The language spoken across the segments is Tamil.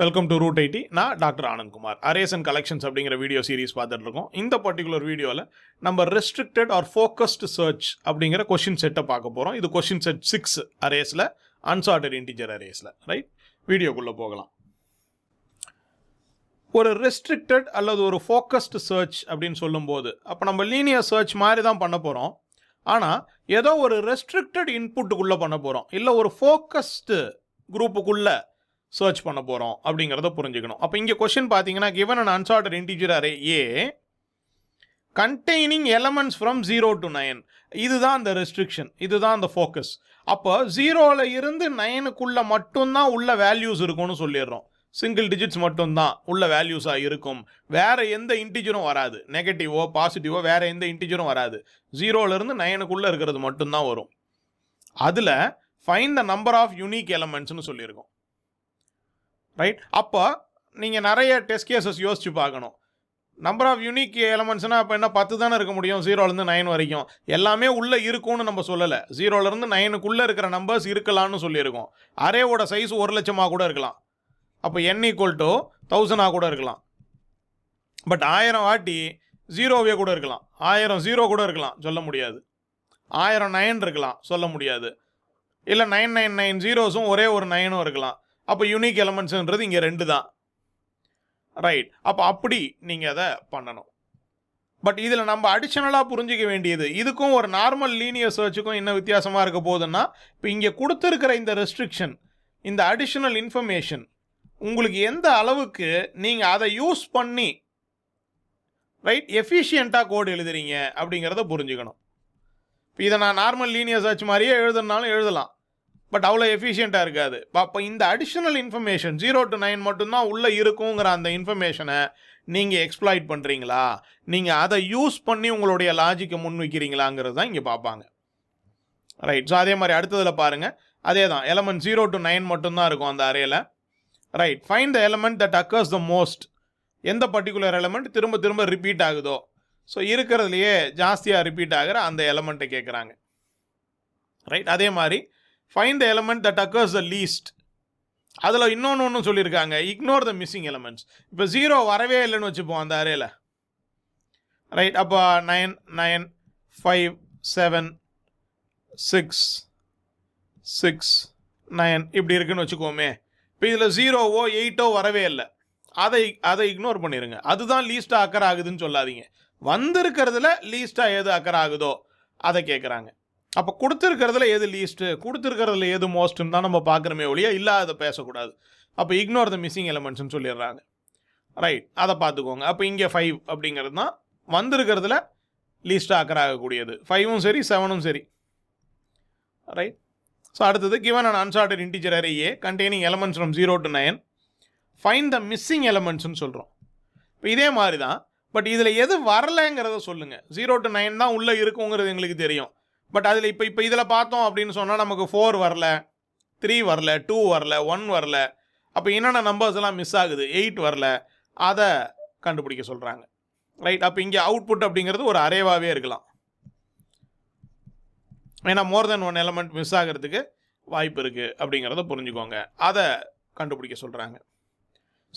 Welcome to Root IT. நான் doctor Anandkumar. Arrays and collections அப்படிங்கிற வீடியோ சீரிஸ் பார்த்துட்டு இருக்கோம். இந்த பர்டிகுலர் வீடியோவில் நம்ம ரெஸ்ட்ரிக்டட் ஆர் ஃபோக்கஸ்டு சர்ச் அப்படிங்கிற கொஷின் செட்டை பார்க்க போகிறோம். இது கொஷின் செட் 6 அரேஸில், அன்சார்ட்டட் இன்டிஜர் அரேஸில். ரைட், வீடியோக்குள்ளே போகலாம். ஒரு ரெஸ்ட்ரிக்டட் அல்லது ஒரு ஃபோக்கஸ்டு சர்ச் அப்படின்னு சொல்லும்போது அப்போ நம்ம லீனியர் சர்ச் மாதிரி தான் பண்ண போகிறோம். ஆனால் ஏதோ ஒரு ரெஸ்ட்ரிக்டட் இன்புட்டுக்குள்ளே பண்ண போகிறோம், இல்லை ஒரு ஃபோக்கஸ்டு குரூப்புக்குள்ளே சர்ச் பண்ண போகிறோம் அப்படிங்கிறத புரிஞ்சுக்கணும். அப்போ இங்கே கொஸ்டின் பார்த்தீங்கன்னா, given an unsorted integer array A containing elements from 0 to 9, இதுதான் அந்த ரெஸ்ட்ரிக்ஷன், இதுதான் அந்த ஃபோக்கஸ். அப்போ 0ல் இருந்து 9க்குள்ளே மட்டும்தான் உள்ள வேல்யூஸ் இருக்கும்னு சொல்லிடுறோம். சிங்கிள் டிஜிட்ஸ் மட்டும்தான் உள்ள வேல்யூஸாக இருக்கும், வேறு எந்த இன்டிஜரும் வராது. நெகட்டிவோ பாசிட்டிவோ வேறு எந்த இன்டிஜரும் வராது. 0லேருந்து 9க்குள்ளே இருக்கிறது மட்டும்தான் வரும். அதில் find the number of unique எலமெண்ட்ஸ்னு சொல்லியிருக்கோம். ரைட், அப்போ நீங்கள் நிறைய டெஸ்ட் கேசஸ் யோசிச்சு பார்க்கணும். நம்பர் ஆஃப் யூனிக் எலமெண்ட்ஸ்னால் அப்போ என்ன 10 தானே இருக்க முடியும்? 0லேருந்து 9 வரைக்கும் எல்லாமே உள்ளே இருக்கும்னு நம்ம சொல்லலை. 0லேருந்து 9க்குள்ளே இருக்கிற நம்பர்ஸ் இருக்கலாம்னு சொல்லியிருக்கோம். அரேவோட சைஸ் 1,00,000 கூட இருக்கலாம். அப்போ n = 1000 கூட இருக்கலாம். பட் 1000 வாட்டி 0வே கூட இருக்கலாம், 1000 0 கூட இருக்கலாம், சொல்ல முடியாது. 1000 9 இருக்கலாம், சொல்ல முடியாது. இல்லை 999 ஜீரோஸும் ஒரே ஒரு 9ம் இருக்கலாம். அப்போ யூனிக் எலமெண்ட்ஸுன்றது இங்கே 2 தான். ரைட், அப்போ அப்படி நீங்கள் அதை பண்ணணும். பட் இதில் நம்ம அடிஷ்னலாக புரிஞ்சிக்க வேண்டியது, இதுக்கும் ஒரு நார்மல் லீனியர் சர்ச்சுக்கும் என்ன வித்தியாசமாக இருக்க போகுதுன்னா, இப்போ இங்கே கொடுத்துருக்கிற இந்த ரெஸ்ட்ரிக்ஷன், இந்த அடிஷ்னல் இன்ஃபர்மேஷன் உங்களுக்கு எந்த அளவுக்கு நீங்கள் அதை யூஸ் பண்ணி ரைட் எஃபிஷியண்ட்டாக கோடு எழுதுறீங்க அப்படிங்கிறத புரிஞ்சுக்கணும். இப்போ இதை நான் நார்மல் லீனியர் சர்ச் மாதிரியே எழுதுனாலும் எழுதலாம், பட் அவ்வளோ எஃபிஷியண்ட்டாக இருக்காது. அப்போ இந்த அடிஷ்னல் இன்ஃபர்மேஷன் 0 to 9 மட்டும்தான் உள்ளே இருக்குங்கிற அந்த இன்ஃபர்மேஷனை நீங்கள் எக்ஸ்ப்ளாய்ட் பண்ணுறீங்களா, நீங்கள் அதை யூஸ் பண்ணி உங்களுடைய லாஜிக்கை முன் வைக்கிறீங்களாங்கிறது தான் இங்கே பார்ப்பாங்க. ரைட், ஸோ அதே மாதிரி அடுத்ததில் பாருங்கள், அதே தான் எலமெண்ட் 0 to 9 மட்டும்தான் இருக்கும் அந்த அரேயில். Right, find the element that occurs the most. எந்த பர்டிகுலர் எலமெண்ட் திரும்ப திரும்ப ரிப்பீட் ஆகுதோ, ஸோ இருக்கிறதுலையே ஜாஸ்தியாக ரிப்பீட் ஆகிற அந்த எலமெண்ட்டை கேட்குறாங்க. ரைட், அதே மாதிரி find the element that occurs the least. அதில் இன்னொன்று சொல்லியிருக்காங்க, இக்னோர் த மிஸ்ஸிங் எலமெண்ட்ஸ். இப்போ 0 வரவே இல்லைன்னு வச்சுப்போம் அந்த அரேயில். ரைட், அப்போ 9 9 5 7 6 6 9 இப்படி இருக்குன்னு வச்சுக்கோமே. இப்போ இதில் 0வோ 8ஓ வரவே இல்லை, அதை இக்னோர் பண்ணிடுங்க. அதுதான் லீஸ்ட்டாக அக்கர் ஆகுதுன்னு சொல்லாதீங்க. வந்திருக்கிறதுல லீஸ்ட்டாக எது அக்கர் ஆகுதோ அதை கேட்குறாங்க. அப்போ கொடுத்துருக்கிறதுல எது லீஸ்ட்டு, கொடுத்துருக்கிறதுல எது மோஸ்ட்டுன்னு தான் நம்ம பார்க்குறமே ஒழிய இல்லாத பேசக்கூடாது. அப்போ இக்னோர் த மிஸ்ஸிங் எலமெண்ட்ஸ்னு சொல்லிடுறாங்க. ரைட், அதை பார்த்துக்கோங்க. அப்போ இங்கே 5 அப்படிங்கிறது தான் வந்திருக்கிறதுல லீஸ்ட்டாக அக்கர் ஆகக்கூடியது. 5ம் சரி 7ம் சரி. ரைட், ஸோ அடுத்தது given an unsorted integer array A containing elements from 0 to 9, find the missing elementsன்னு சொல்கிறோம். இப்போ இதே மாதிரி தான், பட் இதில் எது வரலைங்கிறத சொல்லுங்கள். 0 to 9 தான் உள்ளே இருக்குங்கிறது எங்களுக்கு தெரியும். பட் அதில் இப்போ இதில் பார்த்தோம் அப்படின்னு சொன்னால் நமக்கு 4 வரல, 3 வரல, 2 வரல, 1 வரல. அப்போ என்னென்ன நம்பர்ஸ் எல்லாம் மிஸ் ஆகுது, 8 வரல, அதை கண்டுபிடிக்க சொல்கிறாங்க. ரைட், அப்போ இங்கே அவுட்புட் அப்படிங்கிறது ஒரு அரேவாகவே இருக்கலாம். ஏன்னா மோர் தென் 1 எலமெண்ட் மிஸ் ஆகிறதுக்கு வாய்ப்பு இருக்குது அப்படிங்கிறத புரிஞ்சுக்கோங்க. அதை கண்டுபிடிக்க சொல்கிறாங்க.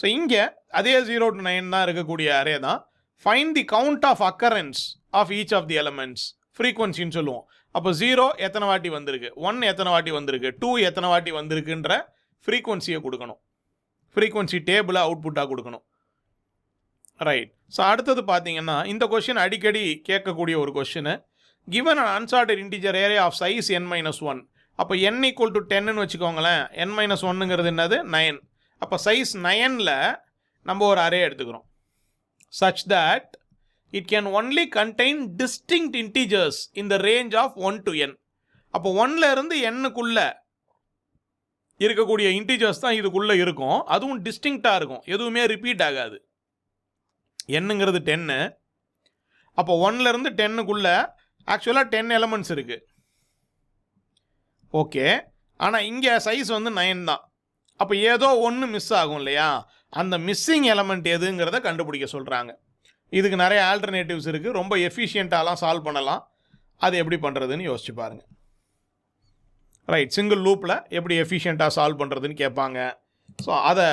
ஸோ இங்கே அதே 0 to 9 தான் இருக்கக்கூடிய அரே தான். Find the count of occurrence of each of the elements, ஃப்ரீக்வன்சின்னு சொல்லுவோம். அப்போ 0 எத்தனை வாட்டி வந்திருக்கு, 1 எத்தனை வாட்டி வந்திருக்கு, 2 எத்தனை வாட்டி வந்திருக்குன்ற ஃப்ரீக்வன்சியை கொடுக்கணும். ஃப்ரீக்வன்சி டேபிளை அவுட்புட்டாக கொடுக்கணும். ரைட், ஸோ அடுத்தது பார்த்தீங்கன்னா இந்த கொஷின் அடிக்கடி கேட்கக்கூடிய ஒரு question, given an unsorted integer array of size n-1. அப்போ n = 10ன்னு வச்சுக்கோங்களேன். n-1ங்கிறது என்னது, 9. அப்போ சைஸ் 9ல் நம்ம ஒரு அரே எடுத்துக்கிறோம், such that it can only contain distinct integers in the range of 1 to n. அப்போ 1ல இருந்து nக்குள்ளே இருக்கக்கூடிய இன்டிஜர்ஸ் தான் இதுக்குள்ளே இருக்கும். அதுவும் டிஸ்டிங்க்டாக இருக்கும், எதுவுமே ரிப்பீட் ஆகாது. என்னங்கிறது 10. அப்போ 1ல இருந்து 10க்குள்ளே ஆக்சுவலாக 10 எலமெண்ட்ஸ் இருக்குது. ஓகே, ஆனால் இங்கே சைஸ் வந்து 9 தான். அப்போ ஏதோ ஒன்று மிஸ் ஆகும் இல்லையா, அந்த மிஸ்ஸிங் எலமெண்ட் எதுங்கிறத கண்டுபிடிக்க சொல்கிறாங்க. இதுக்கு நிறைய ஆல்டர்னேட்டிவ்ஸ் இருக்குது, ரொம்ப எஃபிஷியண்ட்டாலாம் சால்வ் பண்ணலாம். அது எப்படி பண்ணுறதுன்னு யோசிச்சு பாருங்கள். ரைட், சிங்கிள் லூப்பில் எப்படி எஃபிஷியண்ட்டாக சால்வ் பண்ணுறதுன்னு கேட்பாங்க. ஸோ அதை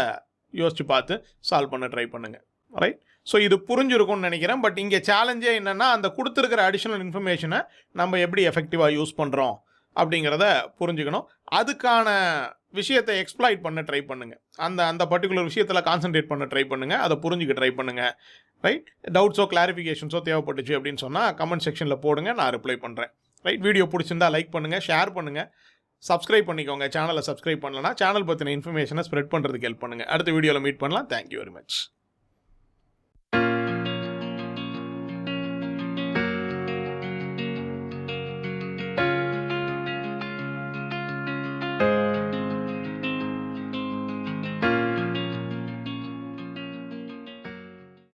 யோசிச்சு பார்த்து சால்வ் பண்ண ட்ரை பண்ணுங்கள். ரைட். ஸோ இது புரிஞ்சிருக்கும்னு நினைக்கிறேன். பட் இங்கே சேலஞ்சே என்னென்னா அந்த கொடுத்துருக்கிற அடிஷ்னல் இன்ஃபர்மேஷனை நம்ம எப்படி எஃபெக்டிவாக யூஸ் பண்ணுறோம் அப்படிங்கிறத புரிஞ்சுக்கணும். அதுக்கான விஷயத்தை எக்ஸ்ப்ளாய்ட் பண்ண ட்ரை பண்ணுங்கள். அந்த பர்டிகுலர் விஷயத்தில் கான்சென்ட்ரேட் பண்ண ட்ரை பண்ணுங்கள். அதை புரிஞ்சுக்க ட்ரை பண்ணுங்கள். ரைட். டவுட்ஸோ கிளாரிஃபிகேஷன்ஸோ தேவைப்பட்டுச்சு அப்படின்னு சொன்னால் கமெண்ட் செக்ஷனில் போடுங்க, நான் ரிப்ளை பண்ணுறேன். ரைட். வீடியோ பிடிச்சிருந்தா லைக் பண்ணுங்கள், ஷேர் பண்ணுங்கள், சப்ஸ்கிரைப் பண்ணிக்கோங்க. சேனலை சப்ஸ்கிரைப் பண்ணலன்னா சேனல் பற்றின இன்ஃபர்மேஷனை ஸ்ப்ரெட் பண்ணுறதுக்கு ஹெல்ப் பண்ணுங்கள். அடுத்த வீடியோவில் மீட் பண்ணலாம். Thank you very much.